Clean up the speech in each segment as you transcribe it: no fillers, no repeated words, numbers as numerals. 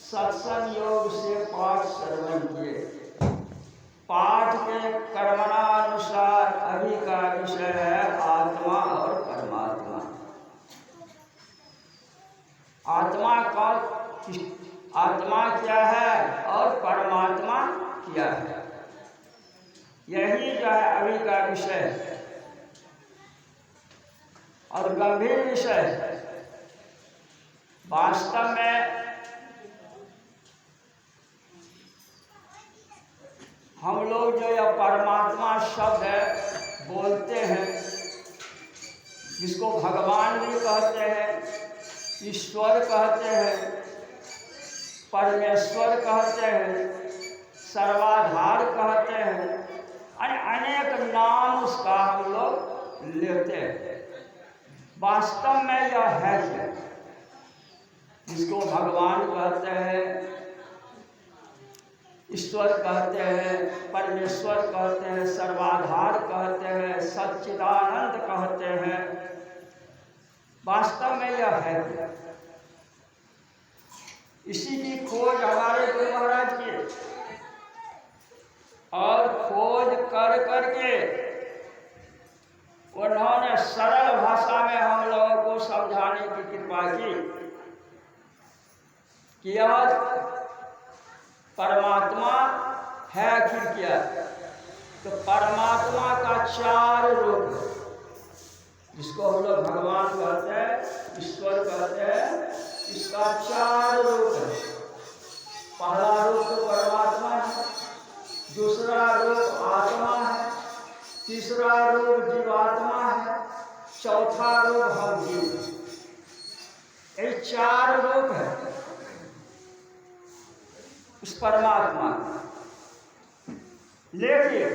सत्संग योग से पाठ श्रवण किए। पाठ के कर्मणानुसार अभी का विषय है आत्मा और परमात्मा। आत्मा क्या है और परमात्मा क्या है, यही जो है अभी का विषय और गंभीर विषय। वास्तव में हम लोग जो यह परमात्मा शब्द बोलते हैं, जिसको भगवान भी कहते हैं, ईश्वर कहते हैं, परमेश्वर कहते हैं, सर्वाधार कहते हैं, अनेक नाम उसका हम लोग लेते हैं। वास्तव में यह है क्या, जिसको भगवान कहते हैं, ईश्वर कहते हैं, परमेश्वर कहते हैं, सर्वाधार कहते हैं, सच्चिदानंद कहते हैं, वास्तव में यह है क्या? इसी की खोज हमारे गुरु महाराज की, और खोज कर करके उन्होंने सरल भाषा में हम लोगों को समझाने की कृपा की कि यह परमात्मा है आखिर क्या। तो परमात्मा का 4 रूप, जिसको हम लोग भगवान कहते हैं, ईश्वर कहते हैं, इसका 4 रूप है। पहला रूप तो परमात्मा है, दूसरा रूप आत्मा है, तीसरा रूप जीवात्मा है, चौथा रूप हम जीव। ये 4 रूप है उस परमात्मा। लेकिन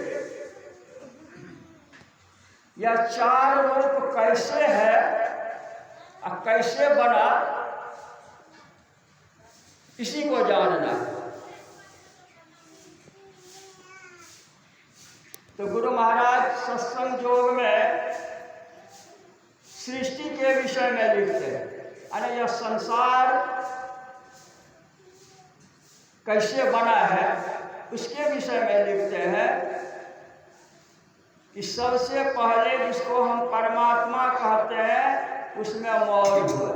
यह 4 रूप कैसे है और कैसे बना, इसी को जानना है। तो गुरु महाराज सत्संग योग में सृष्टि के विषय में लिखते हैं, अरे यह संसार कैसे बना है उसके विषय में लिखते हैं कि सबसे पहले जिसको हम परमात्मा कहते हैं, उसमें मौज हुआ।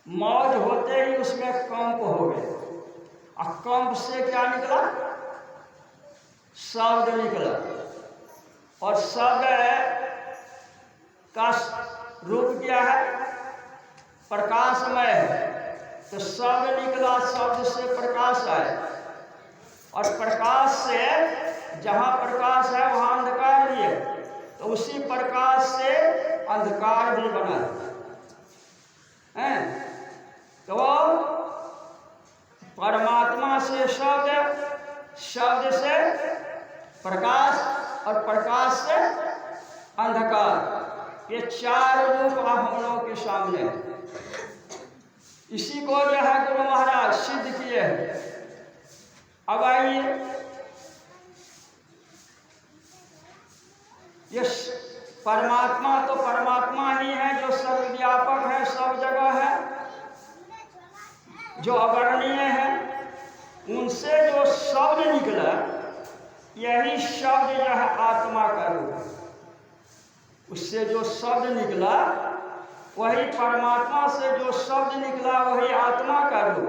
मौज होते ही उसमें कंप हो गए, और कंप से क्या निकला? शब्द निकला, और शब्द का रूप क्या है? प्रकाशमय है। तो शब्द निकला, शब्द से प्रकाश आए, और प्रकाश से जहाँ प्रकाश है वहाँ अंधकार भी है, तो उसी प्रकाश से अंधकार भी बना है। तो परमात्मा से शब्द, शब्द से प्रकाश, और प्रकाश से अंधकार, ये 4 रूप हम लोगों के सामने है। इसी को जो है गुरु महाराज सिद्ध किए हैं। अब आइए, ये परमात्मा तो परमात्मा ही है, जो सर्वव्यापक है, सब जगह है, जो अवर्णनीय है। उनसे जो शब्द निकला, यही शब्द जो है आत्मा का रूप। उससे जो शब्द निकला, वही परमात्मा से जो शब्द निकला, वही आत्मा का रूप।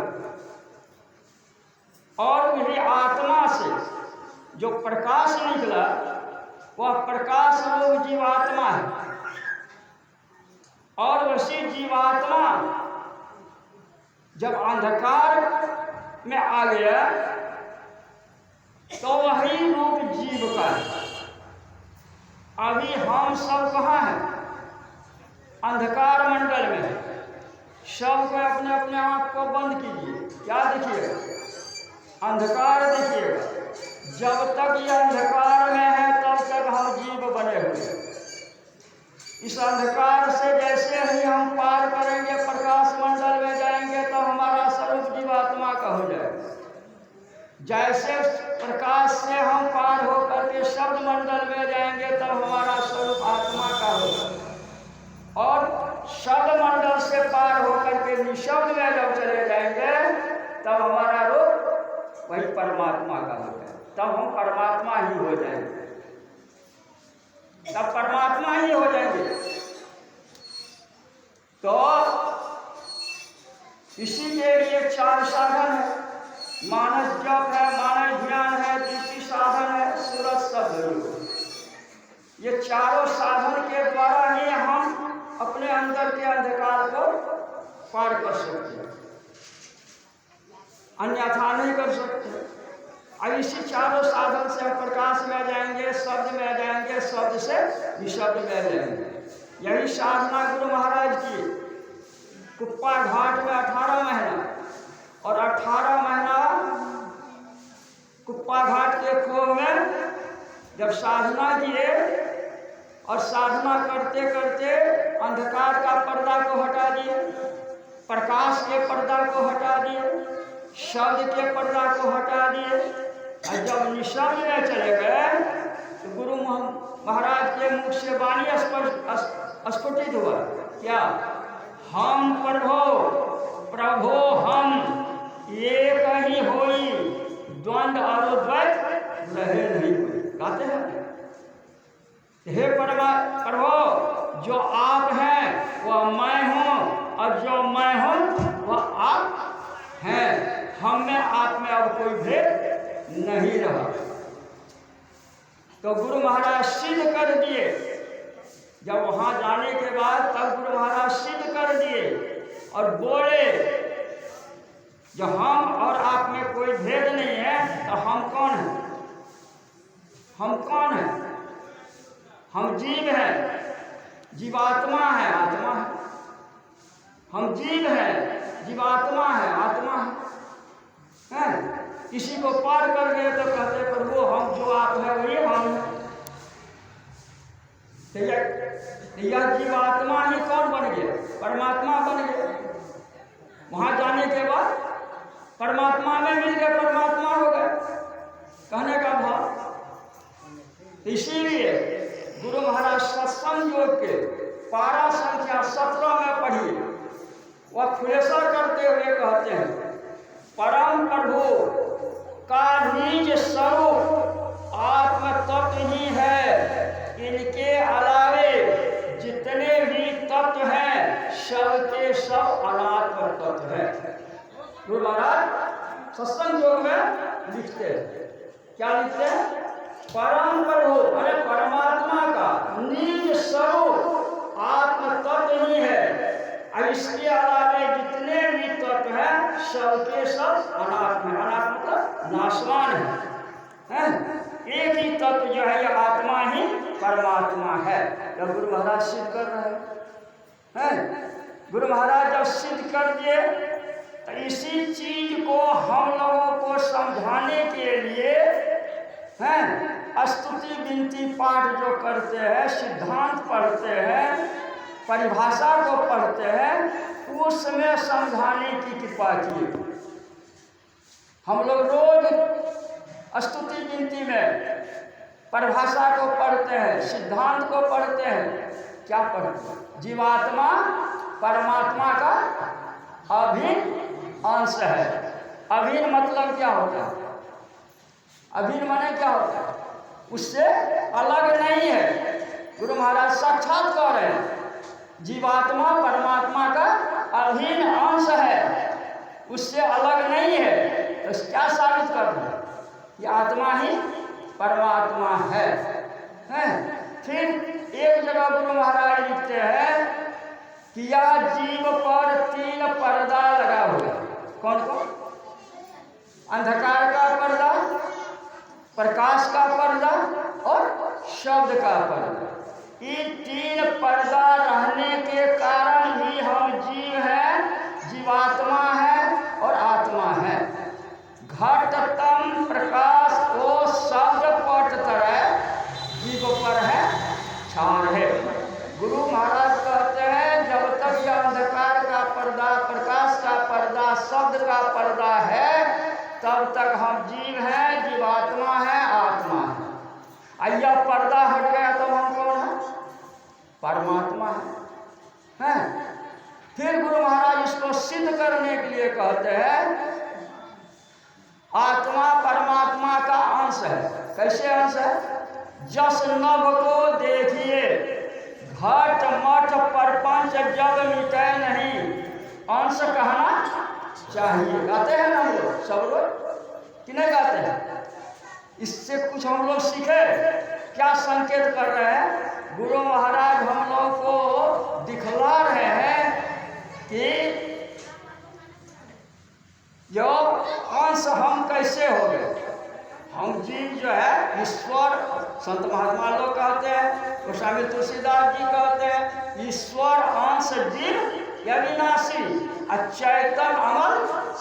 और वही आत्मा से जो प्रकाश निकला, वह प्रकाश रूप जीवात्मा है। और वही जीवात्मा जब अंधकार में आ गया, तो वही रूप जीव का है। अभी हम सब कहाँ हैं? अंधकार मंडल में। सब को अपने अपने आँख को बंद कीजिए, क्या देखिएगा? अंधकार देखिएगा। जब तक ये अंधकार में है, तब तक हम जीव बने हुए हैं। इस अंधकार से जैसे ही हम पार करेंगे, प्रकाश मंडल में जाएंगे, तो हमारा स्वरूप जीवात्मा का हो जाएगा। जैसे प्रकाश से हम पार होकर के शब्द मंडल में जाएंगे, तब हमारा स्वरूप आत्मा का होगा। और शब्द मंडल से पार होकर के निशब्द में जब चले जाएंगे, तब हमारा रूप वही परमात्मा का हो जाए, तब हम परमात्मा ही हो जाएंगे, तब परमात्मा ही हो जाएंगे। तो इसी के लिए 4 साधन है, मानस जप है, मानस ध्यान है, दृष्टि साधन है, सूरज शब्द। ये चारों साधन के द्वारा ही हम अपने अंदर के अंधकार को पार कर सकते हैं, अन्यथा नहीं कर सकते। अब इसी चारों साधन से हम प्रकाश में आ जाएंगे, शब्द में आ जाएंगे, शब्द से निशब्द में आ जाएंगे। यही साधना गुरु महाराज की कुप्पा घाट में 18 महीना और 18 महीना कुप्पा घाट के खोह में जब साधना किए और साधना करते करते अंधकार का पर्दा को हटा दिए, प्रकाश के पर्दा को हटा दिए, शब्द के पर्दा को हटा दिए, और जब निशब्द में चले गए तो गुरु महाराज के मुख से वाणी स्फुटित हुआ, क्या? हम प्रभो हम एक ही होई, द्वंद्व और द्वैत रहे नहीं। गाते हैं, हे प्रभो जो आप हैं वह मैं हूँ, और जो मैं हूँ वह आप हैं, हम में आप में अब कोई भेद नहीं रहा। तो गुरु महाराज सिद्ध कर दिए, जब वहां जाने के बाद तब गुरु महाराज सिद्ध कर दिए और बोले जो हम और आप में कोई भेद नहीं है, तो हम कौन हैं? हम कौन हैं? हम जीव हैं, जीवात्मा है, आत्मा है। हम जीव हैं, जीवात्मा है, आत्मा है। किसी को पार कर गए तो कहते प्रभु हम जो आप है वही हम हैं। यह जीवात्मा ही कौन बन गया? परमात्मा बन गया। वहां जाने के बाद परमात्मा में मिल गए, परमात्मा हो गए, कहने का भाव। इसीलिए गुरु महाराज सत्संग योग के पारा संख्या 17 में पढ़िए, वह खुलासा करते हुए कहते हैं परम प्रभु का निज स्वरूप आत्म तत्व ही है, इनके अलावे जितने भी तत्व हैं सब के सब अनात्म तत्व है। गुरु महाराज सत्संग योग में लिखते हैं, क्या लिखते हैं? परम प्रभु अरे परमात्मा का निज स्वरूप आत्म तत्व ही है, और इसके अलावे जितने भी तत्व हैं सब के सब अनात्म है। अनात्म मतलब नाशवान है। एक ही तत्व जो है यह आत्मा ही परमात्मा है। जब गुरु महाराज सिद्ध कर रहे हैं, गुरु महाराज जब सिद्ध कर दिए तो इसी चीज को हम लोगों को समझाने के लिए स्तुति विनती पाठ जो करते हैं, सिद्धांत पढ़ते हैं, परिभाषा को पढ़ते हैं, उसमें समझाने की कृपा की। हम लोग रोज स्तुति विनती में परिभाषा को पढ़ते हैं, सिद्धांत को पढ़ते हैं। क्या पढ़ते हैं? जीवात्मा परमात्मा का अभिन्न अंश है। अभिन्न मतलब क्या होता है? अभिन्न माने क्या होता है? उससे अलग नहीं है। गुरु महाराज साक्षात कह रहे हैं जीवात्मा परमात्मा का अभिन्न अंश है, उससे अलग नहीं है। तो क्या साबित कर रहे हैं? ये आत्मा ही परमात्मा है। फिर एक जगह गुरु महाराज लिखते हैं कि यह जीव पर 3 पर्दा लगा हुआ है। कौन कौन? अंधकार का पर्दा, प्रकाश का पर्दा और शब्द का पर्दा। ये 3 पर्दा रहने के कारण ही हम जीव हैं, जीवात्मा है और आत्मा है। घटतम प्रकाश को शब्द पट तरह जीव पर है छार है। गुरु महाराज कहते हैं जब तक यह अंधकार का पर्दा, प्रकाश का पर्दा, शब्द का पर्दा है तब तक हम जीव हैं, जीवात्मा है, आत्मा है। यह पर्दा हट गया तब हम कौन है? परमात्मा है। फिर गुरु महाराज इसको सिद्ध करने के लिए कहते हैं आत्मा परमात्मा का अंश है। कैसे अंश है? जस नभ को देखिए घट मठ परपंच जब मिटे नहीं, अंश कहना चाहिए। गाते हैं ना हम लोग, सब लोग कि नहीं गाते हैं? इससे कुछ हम लोग सीखे। क्या संकेत कर रहे हैं? गुरु महाराज हम लोग को दिखला रहे हैं कि जो अंश हम कैसे हो गए। हम जीव जो है ईश्वर, संत महात्मा लोग कहते हैं, गोस्वामी तुलसीदास जी कहते हैं, ईश्वर अंश जीव अविनाशी अचैतन अमर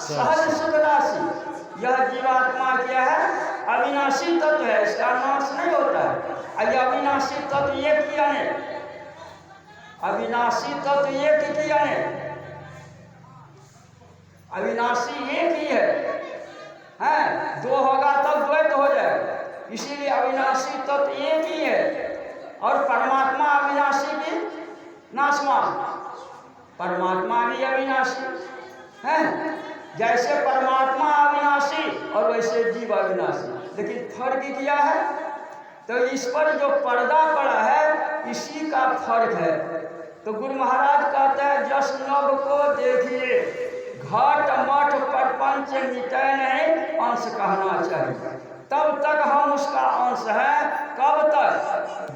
सहज सुख राशि। यह जीवात्मा क्या है? अविनाशी तत्व है, इसका नाश नहीं होता है। यह अविनाशी तत्व एक ही है, अविनाशी तत्व एक ही है, अविनाशी एक ही है। दो होगा तब द्वैत हो जाएगा, इसीलिए अविनाशी तत्व एक ही है। और परमात्मा अविनाशी भी नाशवान, परमात्मा भी अविनाशी है। जैसे परमात्मा अविनाशी और वैसे जीव अविनाशी, लेकिन फर्क क्या है? तो इस पर जो पर्दा पड़ा है इसी का फर्क है। तो गुरु महाराज कहते हैं जस नभ को देखिए घट मठ परपंच मिटे नहीं, अंश कहना चाहिए। तब तक हम उसका अंश है। कब तक?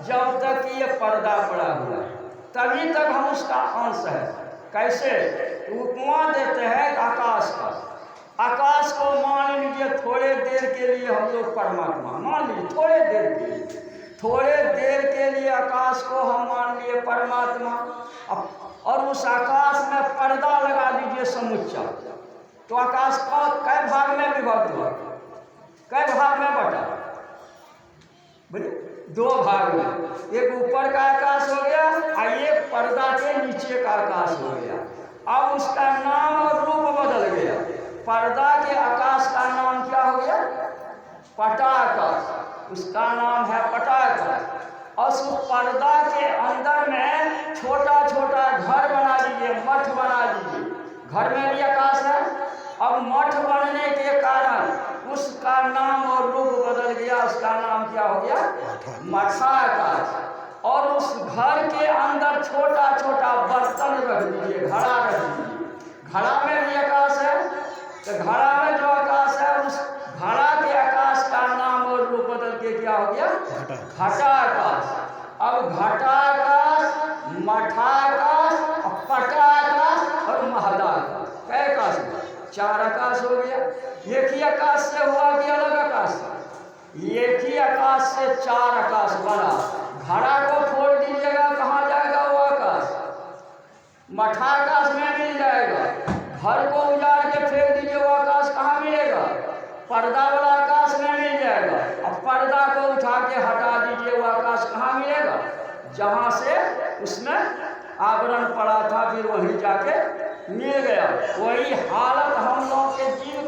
जब तक ये पर्दा पड़ा हुआ है, तभी तक हम उसका अंश है। कैसे? उपमा देते हैं आकाश का। आकाश को मान लीजिए थोड़े देर के लिए हम लोग परमात्मा मान लीजिए, थोड़े देर के लिए, थोड़े देर के लिए आकाश को हम मान लिए परमात्मा। और उस आकाश में पर्दा लगा दीजिए समुच्चा, तो आकाश का कै भाग में विभक्त हुआ? कै भाग में बटा? बोलिए, दो भाग में। एक ऊपर का आकाश हो गया और एक पर्दा के नीचे का आकाश हो गया। अब उसका नाम और रूप बदल गया। पर्दा के आकाश का नाम क्या हो गया? पटाकाश, उसका नाम है पटाकाश। और उस पर्दा के अंदर में छोटा छोटा घर बना दीजिए, मठ बना दीजिए। घर में भी आकाश है। अब मठ बनने के कारण उसका नाम और रूप बदल गया, उसका नाम क्या हो गया? मठाकाश। और उस घर के अंदर छोटा छोटा बर्तन रख दीजिए, घड़ा रख दीजिए। घड़ा में भी आकाश है। तो घड़ा में जो आकाश है उस घड़ा के आकाश का नाम और रूप बदल के क्या हो गया? घटाकाश। अब घटाकाश, मठाकाश, पटाकाश और महदाकाश, कै आकाश? चार आकाश हो गया। एक ही आकाश से हुआ कि अलग आकाश? एक ही आकाश से चार आकाश बना। घड़ा को फोड़ दीजिएगा, कहाँ जाएगा वो आकाश? मठाकाश में मिल जाएगा। घर को उजाड़ के फेंक दीजिए, वो आकाश कहाँ मिलेगा? पर्दा वाला आकाश में मिल जाएगा। अब पर्दा को उठा के हटा दीजिए, वो आकाश कहाँ मिलेगा? जहाँ से उसमें आवरण पड़ा था, फिर वहीं जाके मिल गया। वही हालत हम लोग के जीव